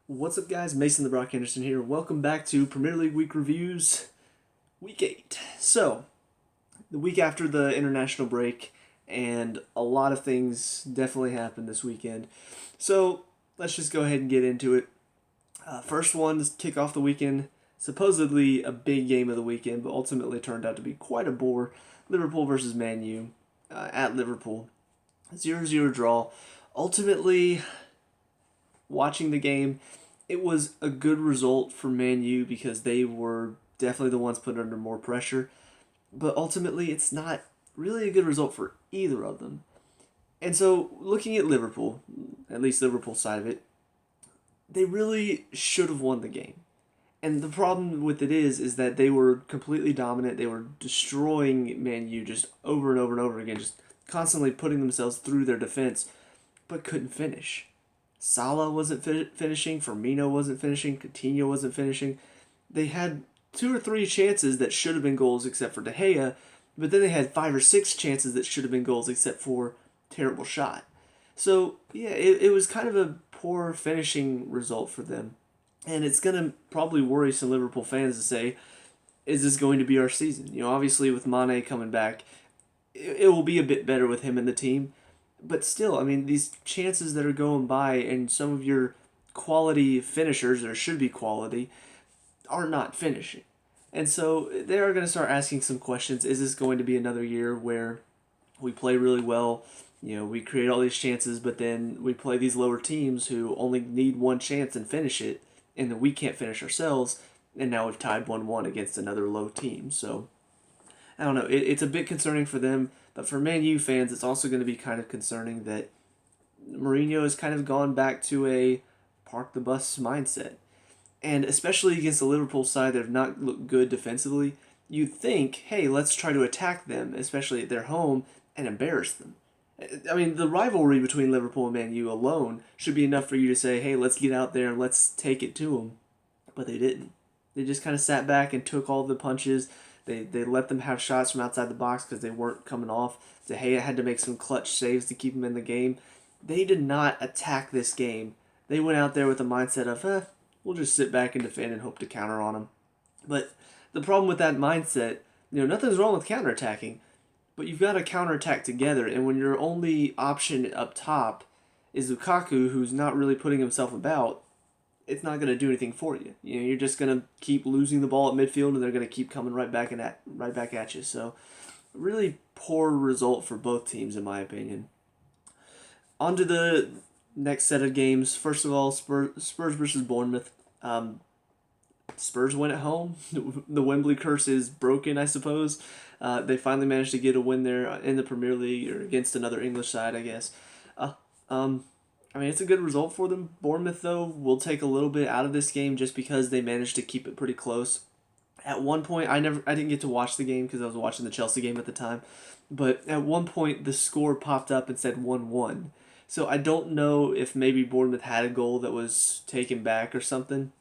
What's up, guys? Mason the Brock Henderson here. Welcome back to Premier League Week Reviews, Week 8. So, the week after the international break, and a lot of things definitely happened this weekend. So, let's just go ahead and get into it. First one to kick off the weekend, supposedly a big game of the weekend, but ultimately turned out to be quite a bore. Liverpool versus Man U at Liverpool. 0-0 draw. Ultimately, watching the game, it was a good result for Man U because they were definitely the ones put under more pressure. But ultimately, it's not really a good result for either of them. And so, looking at Liverpool, at least Liverpool's side of it, they really should have won the game. And the problem with it is that they were completely dominant. They were destroying Man U just over and over and over again, just constantly putting themselves through their defense, but couldn't finish. Salah wasn't finishing, Firmino wasn't finishing, Coutinho wasn't finishing. They had 2 or 3 chances that should have been goals except for De Gea, but then they had 5 or 6 chances that should have been goals except for terrible shot. So, yeah, it was kind of a poor finishing result for them. And it's going to probably worry some Liverpool fans to say, is this going to be our season? You know, obviously with Mane coming back, it will be a bit better with him in the team. But still, I mean, these chances that are going by and some of your quality finishers, or should be quality, are not finishing. And so they are going to start asking some questions. Is this going to be another year where we play really well? You know, we create all these chances, but then we play these lower teams who only need one chance and finish it, and then we can't finish ourselves, and now we've tied 1-1 against another low team. So, I don't know. It's a bit concerning for them, but for Man U fans, it's also going to be kind of concerning that Mourinho has kind of gone back to a park the bus mindset. And especially against the Liverpool side that have not looked good defensively, you'd think, hey, let's try to attack them, especially at their home, and embarrass them. I mean, the rivalry between Liverpool and Man U alone should be enough for you to say, hey, let's get out there and let's take it to them. But they didn't. They just kind of sat back and took all the punches. They let them have shots from outside the box because they weren't coming off. De Gea had to make some clutch saves to keep them in the game. They did not attack this game. They went out there with the mindset of, we'll just sit back and defend and hope to counter on them. But the problem with that mindset, nothing's wrong with counterattacking, but you've got to counterattack together. And when your only option up top is Lukaku, who's not really putting himself about, it's not going to do anything for you. You're just going to keep losing the ball at midfield, and they're going to keep coming right back at you. So, really poor result for both teams, in my opinion. On to the next set of games. First of all, Spurs versus Bournemouth. Spurs win at home. The Wembley curse is broken, I suppose. They finally managed to get a win there in the Premier League, or against another English side, I guess. I mean, it's a good result for them. Bournemouth, though, will take a little bit out of this game just because they managed to keep it pretty close. At one point, I didn't get to watch the game because I was watching the Chelsea game at the time. But at one point, the score popped up and said 1-1. So I don't know if maybe Bournemouth had a goal that was taken back or something.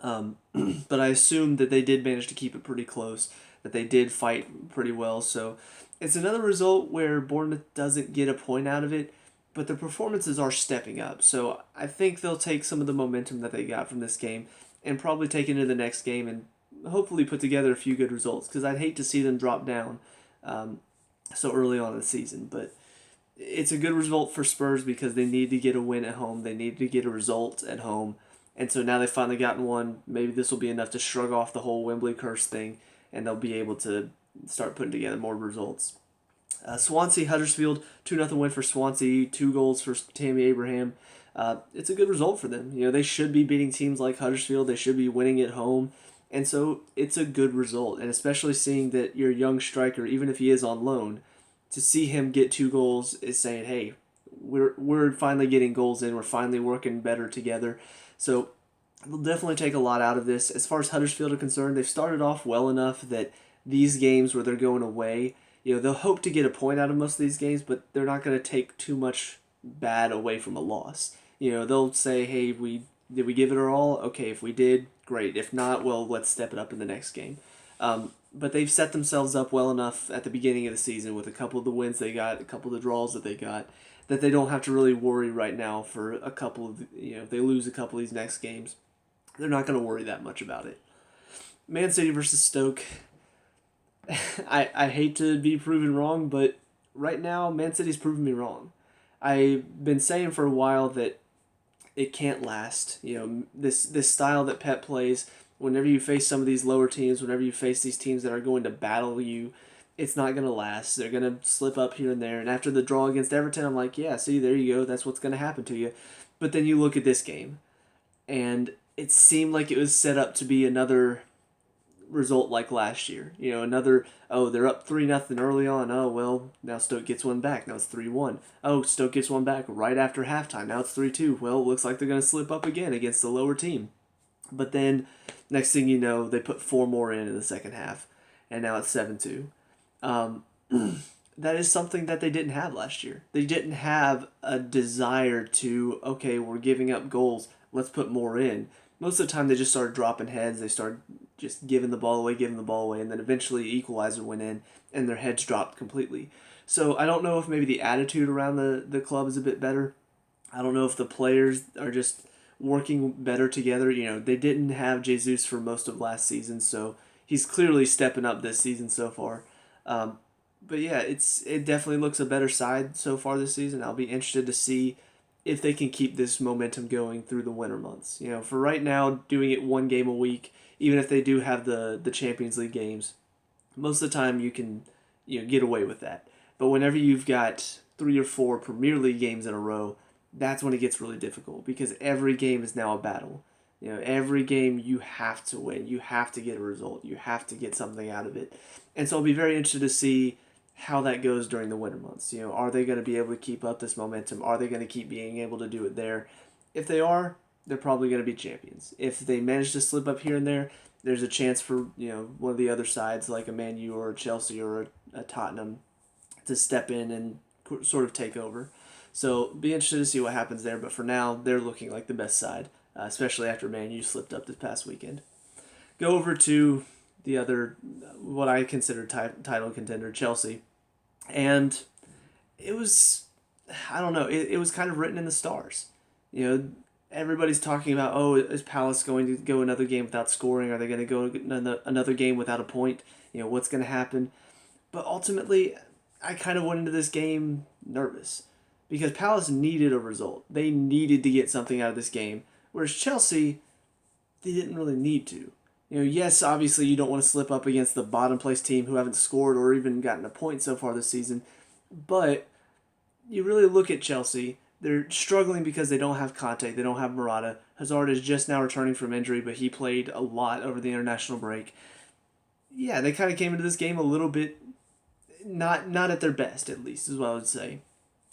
But I assume that they did manage to keep it pretty close, that they did fight pretty well. So it's another result where Bournemouth doesn't get a point out of it, but the performances are stepping up. So I think they'll take some of the momentum that they got from this game and probably take it into the next game and hopefully put together a few good results, because I'd hate to see them drop down so early on in the season. But it's a good result for Spurs because they need to get a win at home. They need to get a result at home. And so now they've finally gotten one. Maybe this will be enough to shrug off the whole Wembley curse thing, and they'll be able to start putting together more results. Swansea, Huddersfield, 2-0 win for Swansea, 2 goals for Tammy Abraham. It's a good result for them. They should be beating teams like Huddersfield. They should be winning at home. And so it's a good result. And especially seeing that your young striker, even if he is on loan, to see him get 2 goals is saying, hey, we're finally getting goals in. We're finally working better together. So they'll definitely take a lot out of this. As far as Huddersfield are concerned, they've started off well enough that these games where they're going away, they'll hope to get a point out of most of these games, but they're not going to take too much bad away from a loss. They'll say, hey, did we give it our all? Okay, if we did, great. If not, well, let's step it up in the next game. But they've set themselves up well enough at the beginning of the season with a couple of the wins they got, a couple of the draws that they got, that they don't have to really worry right now for a couple of, if they lose a couple of these next games, they're not going to worry that much about it. Man City versus Stoke. I hate to be proven wrong, but right now, Man City's proven me wrong. I've been saying for a while that it can't last. This style that Pep plays, whenever you face some of these lower teams, whenever you face these teams that are going to battle you, it's not going to last. They're going to slip up here and there. And after the draw against Everton, I'm like, yeah, see, there you go. That's what's going to happen to you. But then you look at this game, and it seemed like it was set up to be another result like last year. Another, they're up 3-0 early on. Oh, well, now Stoke gets one back. Now it's 3-1. Oh, Stoke gets one back right after halftime. Now it's 3-2. Well, it looks like they're going to slip up again against the lower team. But then, next thing you know, they put 4 more in the second half, and now it's 7-2. That is something that they didn't have last year. They didn't have a desire to, okay, we're giving up goals, let's put more in. Most of the time, they just started dropping heads. They started just giving the ball away, and then eventually equalizer went in, and their heads dropped completely. So I don't know if maybe the attitude around the club is a bit better. I don't know if the players are just working better together. They didn't have Jesus for most of last season, so he's clearly stepping up this season so far. But yeah, it definitely looks a better side so far this season. I'll be interested to see if they can keep this momentum going through the winter months. For right now, doing it 1 game a week, even if they do have the Champions League games, most of the time you can get away with that. But whenever you've got 3 or 4 Premier League games in a row, that's when it gets really difficult because every game is now a battle. Every game you have to win. You have to get a result. You have to get something out of it. And so I'll be very interested to see how that goes during the winter months. Are they going to be able to keep up this momentum? Are they going to keep being able to do it there? If they are, they're probably going to be champions. If they manage to slip up here and there, there's a chance for one of the other sides like a Man U or a Chelsea or a Tottenham to step in and sort of take over. So be interested to see what happens there. But for now, they're looking like the best side, especially after Man U slipped up this past weekend. Go over to the other, what I consider title contender, Chelsea. And it was, I don't know, it was kind of written in the stars. Everybody's talking about, is Palace going to go another game without scoring? Are they going to go another game without a point? What's going to happen? But ultimately, I kind of went into this game nervous because Palace needed a result. They needed to get something out of this game. Whereas Chelsea, they didn't really need to. Yes, obviously you don't want to slip up against the bottom place team who haven't scored or even gotten a point so far this season. But you really look at Chelsea, they're struggling because they don't have Conte, they don't have Morata. Hazard is just now returning from injury, but he played a lot over the international break. Yeah, they kind of came into this game a little bit not at their best, at least, is what I would say.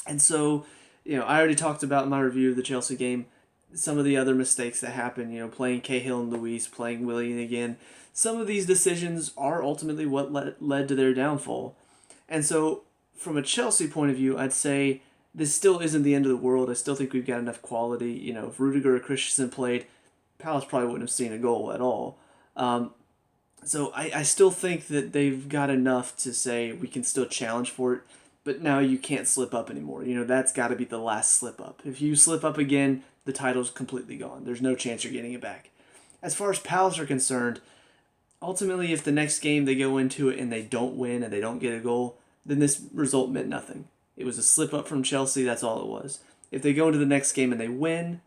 And so, I already talked about in my review of the Chelsea game some of the other mistakes that happen, playing Cahill and Luis, playing Willian again. Some of these decisions are ultimately what led to their downfall. And so, from a Chelsea point of view, I'd say this still isn't the end of the world. I still think we've got enough quality. If Rudiger or Christensen played, Palace probably wouldn't have seen a goal at all. So I still think that they've got enough to say we can still challenge for it, but now you can't slip up anymore. That's got to be the last slip up. If you slip up again, the title's completely gone. There's no chance you're getting it back. As far as Palace are concerned, ultimately if the next game they go into it and they don't win and they don't get a goal, then this result meant nothing. It was a slip up from Chelsea, that's all it was. If they go into the next game and they win,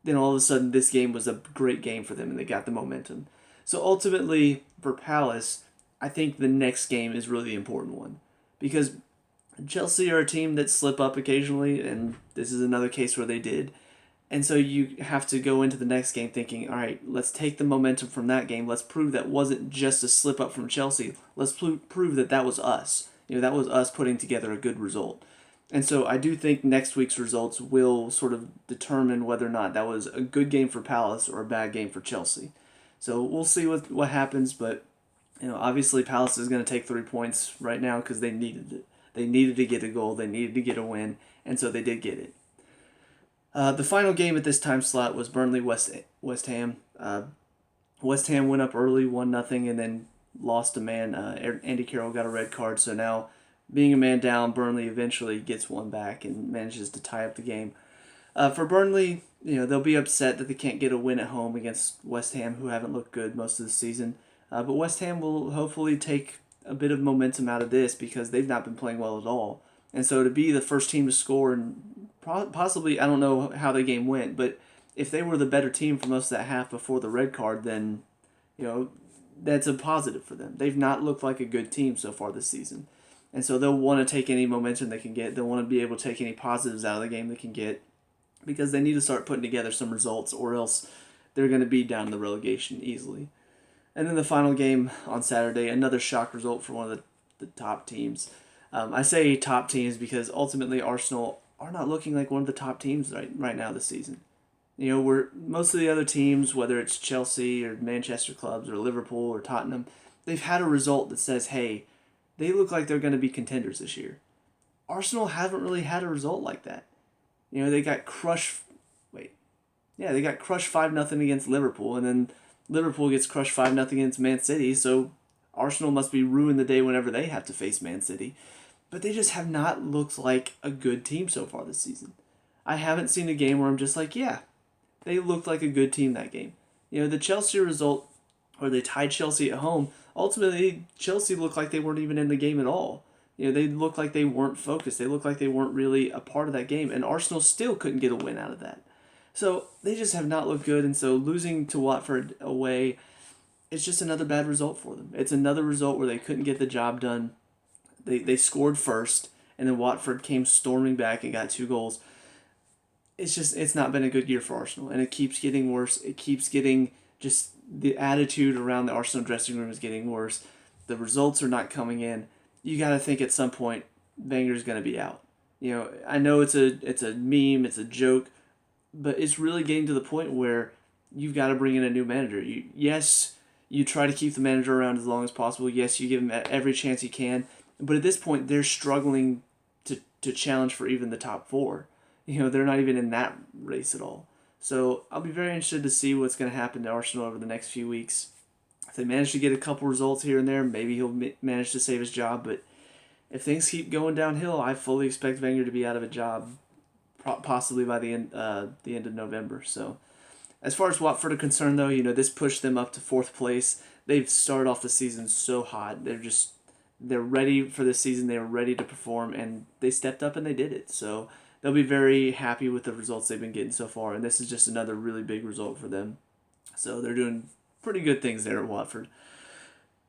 then all of a sudden this game was a great game for them and they got the momentum. So ultimately, for Palace, I think the next game is really the important one. Because Chelsea are a team that slip up occasionally, and this is another case where they did. And so you have to go into the next game thinking, all right, let's take the momentum from that game. Let's prove that wasn't just a slip up from Chelsea. Let's prove that that was us. That was us putting together a good result. And so I do think next week's results will sort of determine whether or not that was a good game for Palace or a bad game for Chelsea. So we'll see what happens, but obviously Palace is going to take 3 points right now because they needed it. They needed to get a goal, they needed to get a win, and so they did get it. The final game at this time slot was Burnley West Ham. West Ham went up early 1-0 and then lost a man. Andy Carroll got a red card, so now being a man down, Burnley eventually gets one back and manages to tie up the game. For Burnley, they'll be upset that they can't get a win at home against West Ham, who haven't looked good most of the season. But West Ham will hopefully take a bit of momentum out of this because they've not been playing well at all. And so to be the first team to score and possibly, I don't know how the game went, but if they were the better team for most of that half before the red card, then, that's a positive for them. They've not looked like a good team so far this season. And so they'll want to take any momentum they can get. They'll want to be able to take any positives out of the game they can get because they need to start putting together some results or else they're going to be down in the relegation easily. And then the final game on Saturday, another shock result for one of the top teams. I say top teams because ultimately Arsenal are not looking like one of the top teams right now this season. Where most of the other teams, whether it's Chelsea or Manchester clubs or Liverpool or Tottenham, they've had a result that says, hey, they look like they're going to be contenders this year. Arsenal haven't really had a result like that. They got crushed. They got crushed 5-0 against Liverpool, and then Liverpool gets crushed 5-0 against Man City. So Arsenal must be ruined the day whenever they have to face Man City. But they just have not looked like a good team so far this season. I haven't seen a game where I'm just like, yeah, they looked like a good team that game. The Chelsea result, where they tied Chelsea at home, ultimately Chelsea looked like they weren't even in the game at all. They looked like they weren't focused. They looked like they weren't really a part of that game, and Arsenal still couldn't get a win out of that. So they just have not looked good, and so losing to Watford away, it's just another bad result for them. It's another result where they couldn't get the job done. They scored first, and then Watford came storming back and got 2 goals. It's not been a good year for Arsenal, and it keeps getting worse. It keeps getting just the attitude around the Arsenal dressing room is getting worse. The results are not coming in. You got to think at some point Wenger's going to be out. I know it's a meme, it's a joke, but it's really getting to the point where you've got to bring in a new manager. You try to keep the manager around as long as possible. Yes, you give him every chance you can, but at this point they're struggling to challenge for even the top 4. They're not even in that race at all. So I'll be very interested to see what's going to happen to Arsenal over the next few weeks. If they manage to get a couple results here and there, maybe he'll manage to save his job. But if things keep going downhill, I fully expect Wenger to be out of a job, possibly by the end of November. So as far as Watford are concerned, though, this pushed them up to 4th place. They've started off the season so hot. They're ready for this season. They were ready to perform, and they stepped up and they did it. So they'll be very happy with the results they've been getting so far, and this is just another really big result for them. So they're doing pretty good things there at Watford.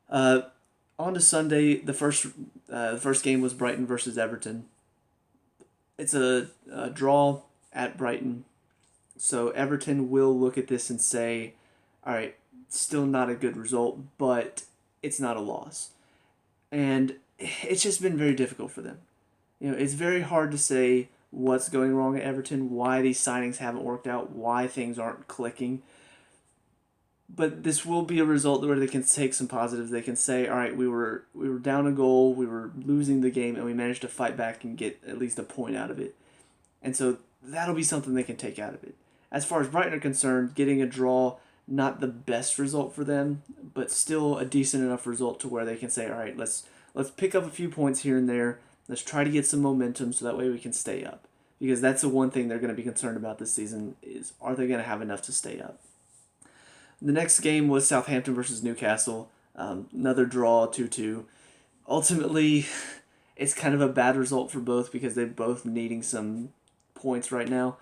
On to Sunday, the first game was Brighton versus Everton. It's a draw at Brighton, so Everton will look at this and say, all right, still not a good result, but it's not a loss. And it's just been very difficult for them. It's very hard to say what's going wrong at Everton, why these signings haven't worked out, why things aren't clicking. But this will be a result where they can take some positives. They can say, all right, we were down a goal, we were losing the game, and we managed to fight back and get at least a point out of it. And so that'll be something they can take out of it. As far as Brighton are concerned, getting a draw, not the best result for them, but still a decent enough result to where they can say, all right, let's pick up a few points here and there. Let's try to get some momentum so that way we can stay up. Because that's the one thing they're going to be concerned about this season is, are they going to have enough to stay up? The next game was Southampton versus Newcastle. Another draw, 2-2. Ultimately, it's kind of a bad result for both because they're both needing some points right now.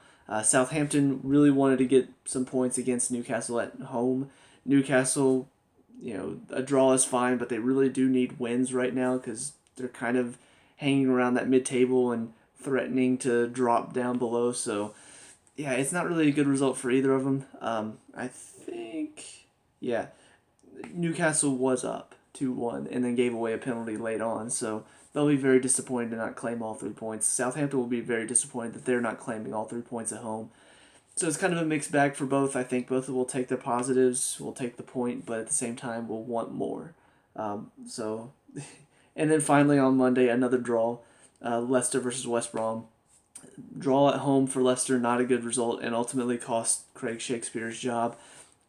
Southampton really wanted to get some points against Newcastle at home. Newcastle, a draw is fine, but they really do need wins right now because they're kind of hanging around that mid-table and threatening to drop down below. So, yeah, it's not really a good result for either of them. I think, Newcastle was up 2-1 and then gave away a penalty late on. So they'll be very disappointed to not claim all 3 points. Southampton will be very disappointed that they're not claiming all 3 points at home. So it's kind of a mixed bag for both. I think both will take their positives, will take the point, but at the same time will want more. And then finally on Monday, another draw, Leicester versus West Brom. Draw at home for Leicester, not a good result, and ultimately cost Craig Shakespeare's job.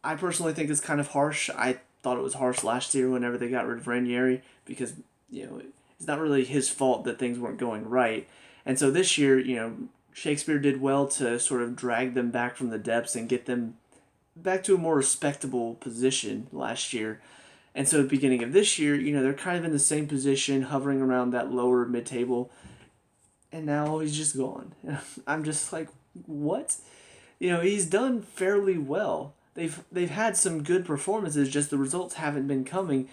I personally think it's kind of harsh. I thought it was harsh last year whenever they got rid of Ranieri because, it's not really his fault that things weren't going right. And so this year, Shakespeare did well to sort of drag them back from the depths and get them back to a more respectable position last year. And so at the beginning of this year, they're kind of in the same position, hovering around that lower mid-table. And now he's just gone. I'm just like, what? He's done fairly well. They've had some good performances, just the results haven't been coming.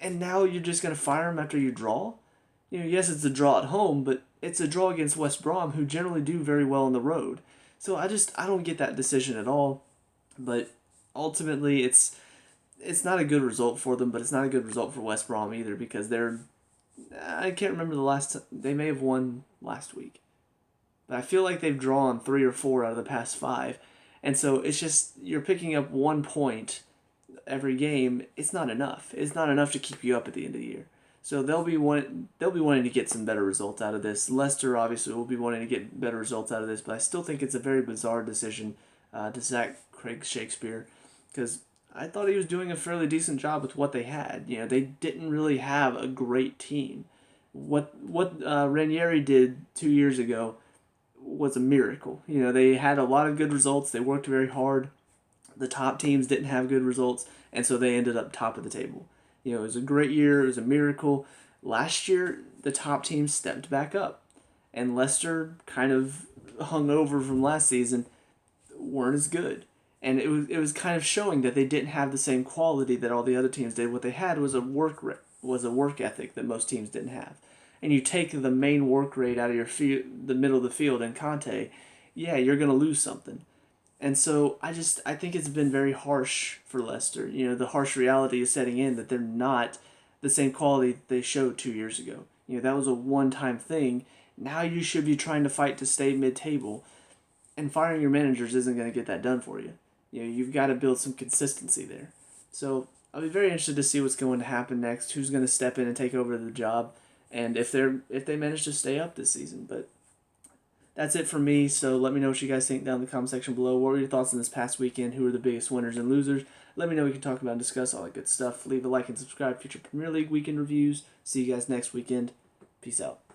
And now you're just going to fire him after you draw? Yes, it's a draw at home, but it's a draw against West Brom, who generally do very well on the road. So I don't get that decision at all. But ultimately, it's not a good result for them, but it's not a good result for West Brom either, because I can't remember the last time. They may have won last week. But I feel like they've drawn 3 or 4 out of the past 5. And so it's just, you're picking up 1 point every game. It's not enough. It's not enough to keep you up at the end of the year. So they'll be wanting to get some better results out of this. Leicester obviously will be wanting to get better results out of this, but I still think it's a very bizarre decision to sack Craig Shakespeare, because I thought he was doing a fairly decent job with what they had. They didn't really have a great team. What Ranieri did 2 years ago was a miracle. They had a lot of good results. They worked very hard. The top teams didn't have good results, and so they ended up top of the table. It was a great year. It was a miracle. Last year, the top teams stepped back up, and Leicester, kind of hung over from last season, weren't as good. And it was kind of showing that they didn't have the same quality that all the other teams did. What they had was a work ethic that most teams didn't have. And you take the main work rate out of the middle of the field in Conte, yeah, you're going to lose something. And so I think it's been very harsh for Leicester. The harsh reality is setting in that they're not the same quality they showed 2 years ago. That was a one-time thing. Now you should be trying to fight to stay mid-table, and firing your managers isn't going to get that done for you. You've got to build some consistency there. So I'll be very interested to see what's going to happen next, who's going to step in and take over the job, and if they manage to stay up this season. But that's it for me, so let me know what you guys think down in the comment section below. What were your thoughts on this past weekend? Who are the biggest winners and losers? Let me know. We can talk about and discuss all that good stuff. Leave a like and subscribe for future Premier League weekend reviews. See you guys next weekend. Peace out.